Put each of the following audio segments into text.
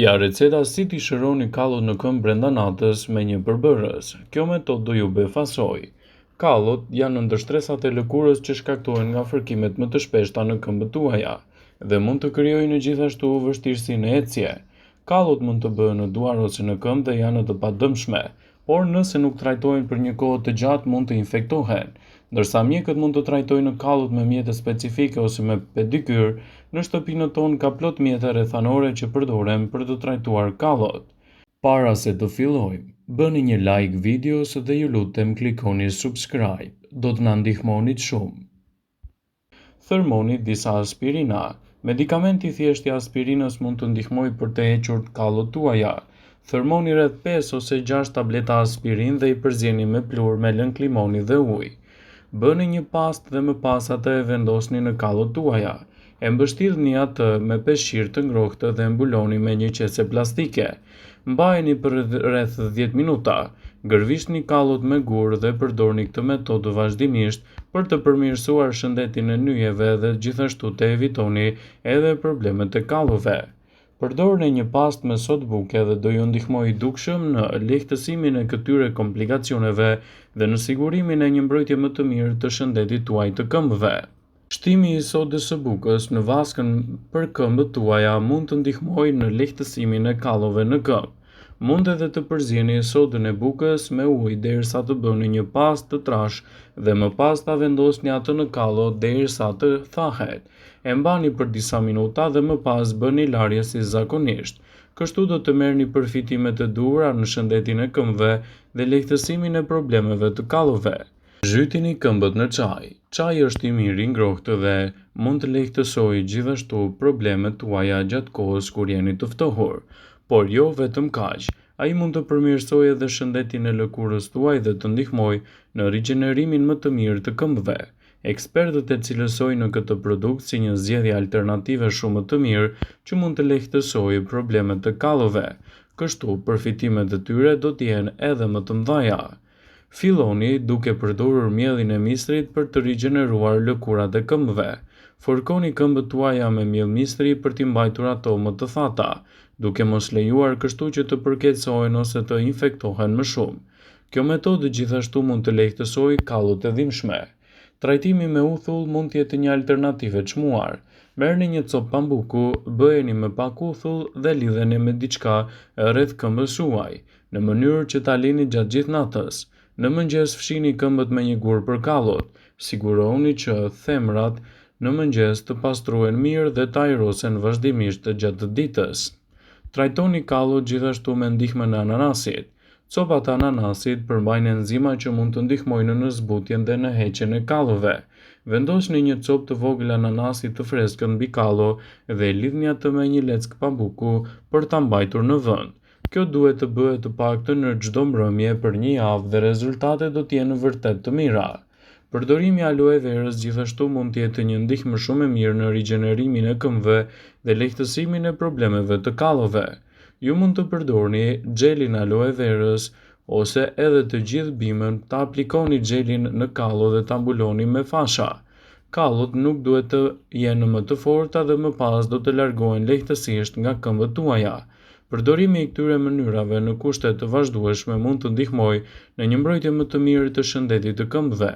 Ja, receta si t'i shëroni kallot në këmbë brenda natës me një përbërës. Kjo metodë do ju befasoj. Kallot janë ndër stresat e lëkurës që shkaktohen nga fërkimet më të shpeshta në këmbët tuaja dhe mund të krijojnë gjithashtu vështirësi në ecje. Kallot mund të bëhen në duar ose në këmbë dhe janë të padëmshme, por nëse nuk trajtohen për një kohë të gjatë mund të infektohen. Ndërsa mjekët mund të trajtojnë kallot me mjete specifike ose me pedikyr, në shtëpinë tonë ka plot mjete rrethanore që përdoren për të trajtuar kallot. Para se të fillojmë, bëni një like videos dhe ju lutem klikoni subscribe, do të na ndihmonit shumë. Thërmoni disa aspirina. Medikamenti thjesht i aspirinës mund të ndihmojë për të hequr kallot tuaja. Thërmoni rreth 5 ose 6 tableta aspirin dhe i përzieni me plur me lëng limoni dhe ujë. Bëni një pastë dhe më pas atë e vendosni në kallot tuaja. E mbështillni atë me peshqir të ngrohtë dhe mbuloni me një qese plastike. Mbajeni për rreth 10 minuta. Gërvisni kallot me gur dhe përdorni këtë metodë vazhdimisht për të përmirësuar shëndetin e nyjeve dhe gjithashtu të evitoni edhe problemet e kallove. Përdorni një pastë me sodë buke dhe do ju ndihmojë dukshëm në lehtësimin e këtyre komplikacioneve dhe në sigurimin e një mbrojtje më të mirë të shëndetit tuaj të këmbëve. Shtimi i sodës së bukës në vaskën për këmbët tuaja mund të ndihmojë në lehtësimin e kallove në këmbë. Mund edhe të përzieni sodën e bukës me ujë derisa të bëni një pastë të trashë dhe më pas ta vendosni atë në kallot derisa të thahet. E mbani për disa minuta dhe më pas bëni larje si zakonisht. Kështu do të merrni përfitime të duhura në shëndetin e këmbëve dhe lehtësimin e problemeve të kallove. Zhytini këmbët në çaj. Çaji është i mirë i ngrohtë dhe mund të lehtësojë gjithashtu problemet tuaja gjatë kohës kur jeni të ftohur. Por jo vetëm kaq, ai mund të përmirësojë edhe shëndetin e lëkurës tuaj dhe të ndihmojë në rigjenerimin më të mirë të këmbëve. Ekspertët e cilësojnë këtë produkt si një zgjedhje alternative shumë të mirë që mund të lehtësojë problemet të kallove. Kështu, përfitimet e tyre do të jenë edhe më të mëdha. Filloni duke përdorur mielin e mistrit për të rigjeneruar lëkurat e këmbëve. Forkoni këmbët tuaja me miell mistri për t'i mbajtur ato më të thata, duke mos lejuar kështu që të përkeqësohen ose të infektohen më shumë. Kjo metodë gjithashtu mund të lehtësojë kallot e dhimbshme. Trajtimi me uthull mund të jetë një alternativë e çmuar. Merrni një copë pambuku, bëheni me pak uthull dhe lidheni me diçka rreth këmbës suaj, në mënyrë që ta lini gjatë gjithë natës. Në mëngjes fshini këmbët me një gur për kallot. Sigurohuni që themrat në mëngjes të pastruhen mirë dhe të ajrosen vazhdimisht gjatë ditës. Trajtoni kallot gjithashtu me ndihmën e ananasit. Copat e ananasit përmbajnë enzima që mund të ndihmojnë në zbutjen dhe në heqjen e kallove. Vendosni një copë të vogël ananasi të freskët mbi kallo dhe lidhni atë me një leckë pambuku për ta mbajtur në vend. Kjo duhet të bëhet të paktën në çdo mbrëmje për një javë dhe rezultatet do të jenë vërtet të mira. Përdorimi i aloe verës gjithashtu mund të jetë një ndihmë shumë e mirë në rigjenerimin e këmbëve dhe lehtësimin e problemeve të kallove. Ju mund të përdorni xhelin aloe verës ose edhe të gjithë bimën, ta aplikoni xhelin në kallo dhe ta mbuloni me fasha. Kallot nuk duhet të jenë më të forta dhe më pas do të largohen lehtësisht nga këmbët tuaja. Përdorimi i këtyre mënyrave në kushte të vazhdueshme mund të ndihmojë në një mbrojtje më të mirë të shëndetit të këmbëve.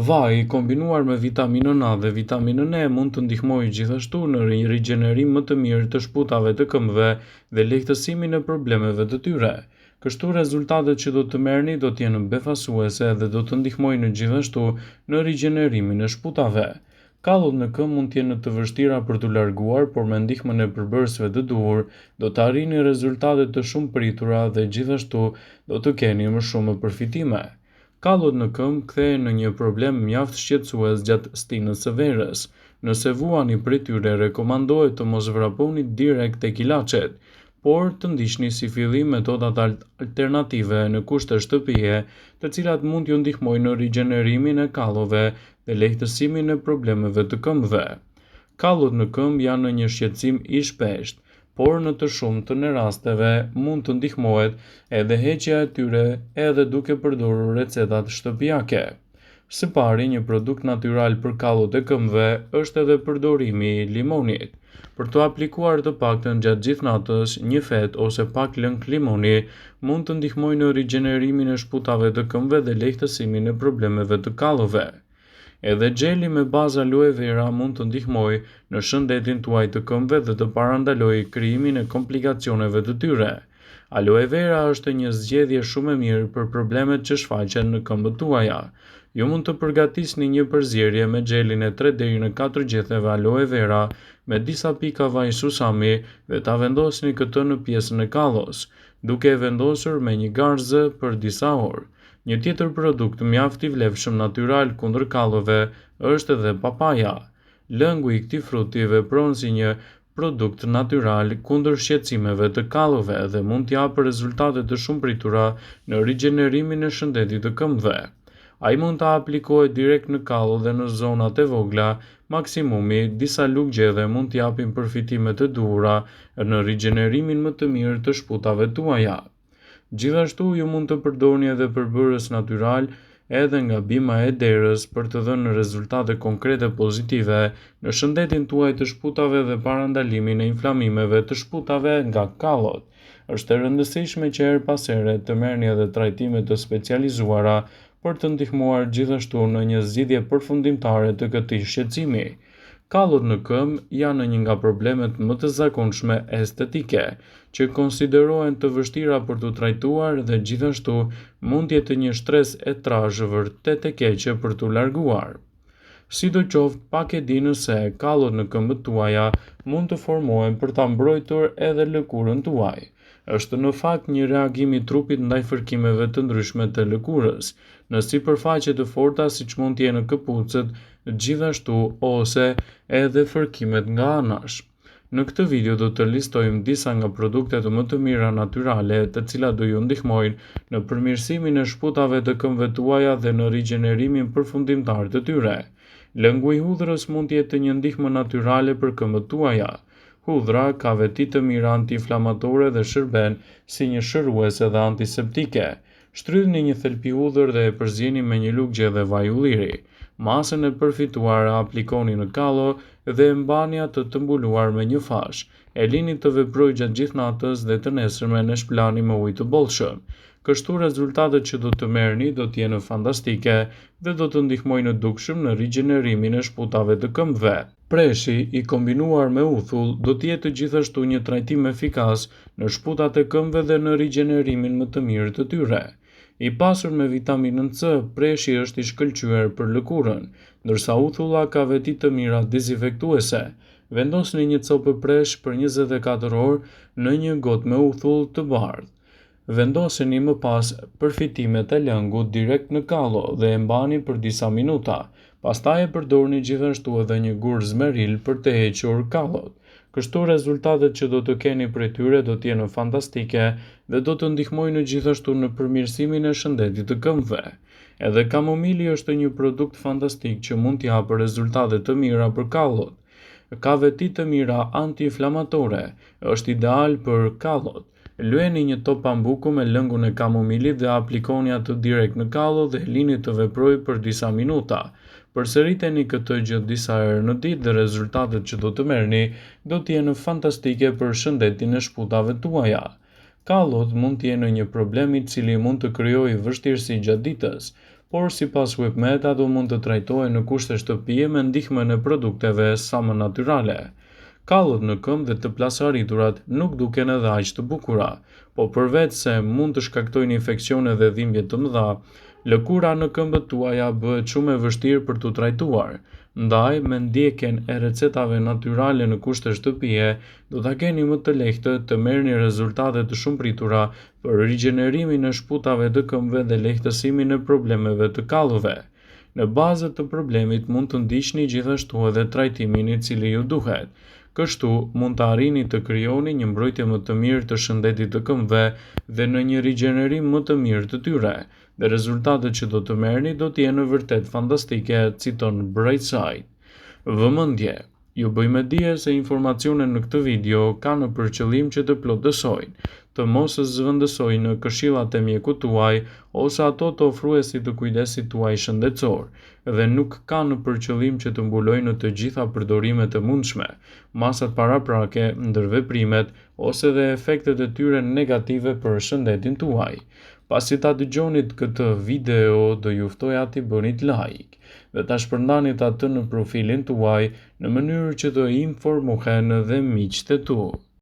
Vaj kombinuar me vitaminën A dhe vitaminën E mund të ndihmojë gjithashtu në rigjenerim më të mirë të shputave të këmbëve dhe lehtësimin e problemeve të tyre. Kështu rezultatet që do të merrni do të jenë befasuese dhe do të ndihmojnë gjithashtu në rigjenerimin e shputave. Kallot në këmbë mund të jenë të vështira për t'u larguar, por me ndihmën e përbërësve të duhur, do të arrini rezultate të shumë pritura dhe gjithashtu do të keni më shumë përfitime. Kallot në këmbë kthehen në një problem mjaft shqetësues gjatë stinës së verës. Nëse vuani prej tyre, rekomandohet të mos vraponi direkt tek ilaçet, por të ndiqni si fillim metodat alternative në kushte shtëpie, të cilat mund t'ju ndihmojnë në rigjenerimin e kallove dhe lehtësimin e problemeve të këmbëve. Kallot në këmbë janë në një shqetësim i shpeshtë, por në të shumtën e rasteve mund të ndihmohet edhe heqja e tyre edhe duke përdorur recetat shtëpiake. Së pari, një produkt natyral për kallot e këmbëve është edhe përdorimi i limonit. Për të aplikuar të paktën gjatë gjithë natës, një fet ose pak lëng limoni mund të ndihmojë në rigjenerimin e shputave të këmbëve dhe lehtësimin e problemeve të kallove. Edhe gjeli me bazë aloe vera mund të ndihmojë në shëndetin tuaj të këmbëve dhe të parandalojë krijimin e komplikacioneve të tyre. Aloe vera është një zgjedhje shumë e mirë për problemet që shfaqen në këmbët tuaja. Ju mund të përgatisni një përzierje me gjelin e 3 deri në 4 gjetheve aloe vera me disa pika vaj susami dhe ta vendosni këtë në pjesën e kallos, duke e vendosur me një garzë për disa orë. Një tjetër produkt mjaft i vlefshëm natyral kundër kallove është edhe papaja. Lëngu i këtij fruti vepron si një produkt natyral kundër shqetësimeve të kallove dhe mund të japë rezultate të shumëpritura në rigjenerimin e shëndetit të këmbëve. Ai mund të aplikohet direkt në kallo dhe në zonat e vogla, maksimumi disa lugë gjedhe mund të japin përfitime të duhura në rigjenerimin më të mirë të shputave tuaja. Gjithashtu ju mund të përdorni edhe përbërës natyral edhe nga bima e derës për të dhënë rezultate konkrete pozitive në shëndetin tuaj të shputave dhe parandalimin e inflamimeve të shputave nga kallot. Është e rëndësishme që her pas here të merrni edhe trajtime të specializuara për të ndihmuar gjithashtu në një zgjidhje përfundimtare të këtij shqetësimi. Kallot në këmbë janë një nga problemet më të zakonshme estetike, që konsiderohen të vështira për të trajtuar dhe gjithashtu mund të jetë një stres e trashë vërtet e keqe për t'u larguar. Sidoqoftë, pak e dini se kallot në këmbët tuaja mund të formohen për ta mbrojtur edhe lëkurën tuaj. Është në fakt një reagim i trupit ndaj fërkimeve të ndryshme të lëkurës, në sipërfaqe të forta siç mund të jenë këpucët, gjithashtu ose edhe fërkimet nga anash. Në këtë video do të listojmë disa nga produktet më të mira natyrale, të cilat do ju ndihmojnë në përmirësimin e shputave të këmbëve tuaja dhe në rigjenerimin përfundimtar të tyre. Lëngu i hudhrës mund të jetë një ndihmë natyrale për këmbët tuaja. Hudhra ka veti të mira antiinflamatore dhe shërben si një shëruese dhe antiseptike. Shtrydhni një thelpi hudhër dhe e përzjeni me një lugë gjedhe vaj ulliri. Masën e përfituar aplikoni në kallo dhe e mbani atë të mbuluar me një fash. E lini të veprojë gjatë gjithë natës dhe të nesërmen e shplani me ujë të bollshëm. Kështu rezultatet që do të merrni do të jenë fantastike dhe do të ndihmojnë në dukshëm në rigjenerimin e shputave të këmbëve. Preshi i kombinuar me uthull do të jetë gjithashtu një trajtim efikas në shputat e këmbëve dhe në rigjenerimin më të mirë të tyre. I pasur me vitaminën C, preshi është i shkëlqyer për lëkurën, ndërsa uthulla ka veti të mira dezinfektuese. Vendosni një copë presh për 24 orë në një gotë me uthull të bardhë. Vendoseni më pas përfitimet e lëngut direkt në kallo dhe e mbani për disa minuta. Pastaj e përdorni gjithashtu edhe një gur zmeril për të hequr kallot. Kështu rezultatet që do të keni prej tyre do të jenë fantastike dhe do të ndihmojnë gjithashtu në përmirësimin e shëndetit të këmbëve. Edhe kamomili është një produkt fantastik që mund të japë rezultate të mira për kallot. Ka veti të mira antiinflamatore, është ideal për kallot. Lyeni një top pambuku me lëngun e kamomilit dhe aplikoni atë direkt në kallo dhe lini të veprojë për disa minuta. Përsëriteni këtë gjatë disa herë në ditë dhe rezultatet që do të merrni do të jenë fantastike për shëndetin e shputave tuaja. Kallot mund të jenë një problem i cili mund të krijojë vështirësi gjatë ditës, por sipas WebMed ato mund të trajtohen në kushte shtëpie me ndihmën e produkteve sa më natyrale. Kallot në këmbë dhe të plasariturat nuk duken edhe aq të bukura, po përveç se mund të shkaktojnë infeksione dhe dhimbje të mëdha, lëkura në këmbët tuaja bëhet shumë e vështirë për t'u trajtuar. Ndaj, me ndjekjen e recetave natyrale në kushte shtëpie, do ta keni më të lehtë të merrni rezultate të shumëpritura për rigjenerimin e shputave të këmbëve dhe lehtësimin e problemeve të kallove. Në bazë të problemit mund të ndiqni gjithashtu edhe trajtimin i cili ju duhet. Kështu mund të arrini të krijoni një mbrojtje më të mirë të shëndetit të këmbëve dhe në një rigjenerim më të mirë të tyre, dhe rezultatet që do të merrni do të jenë vërtet fantastike, citon Brightside. Vëmendje. Ju bëjmë dije se informacionet në këtë video kanë për qëllim që të plotësojnë, të mos zëvendësojnë në këshillat e mjekut tuaj ose ato të ofruesit të kujdesit tuaj shëndetësor, dhe nuk kanë për qëllim që të mbulojnë të gjitha përdorimet e mundshme, masat paraprake, ndërveprimet ose dhe efektet e tyre negative për shëndetin tuaj. Pasi ta dëgjonit këtë video, do ju ftoja t'i bënit like dhe ta shpërndanit atë në profilin tuaj në mënyrë që të informohen dhe miqtë e tu.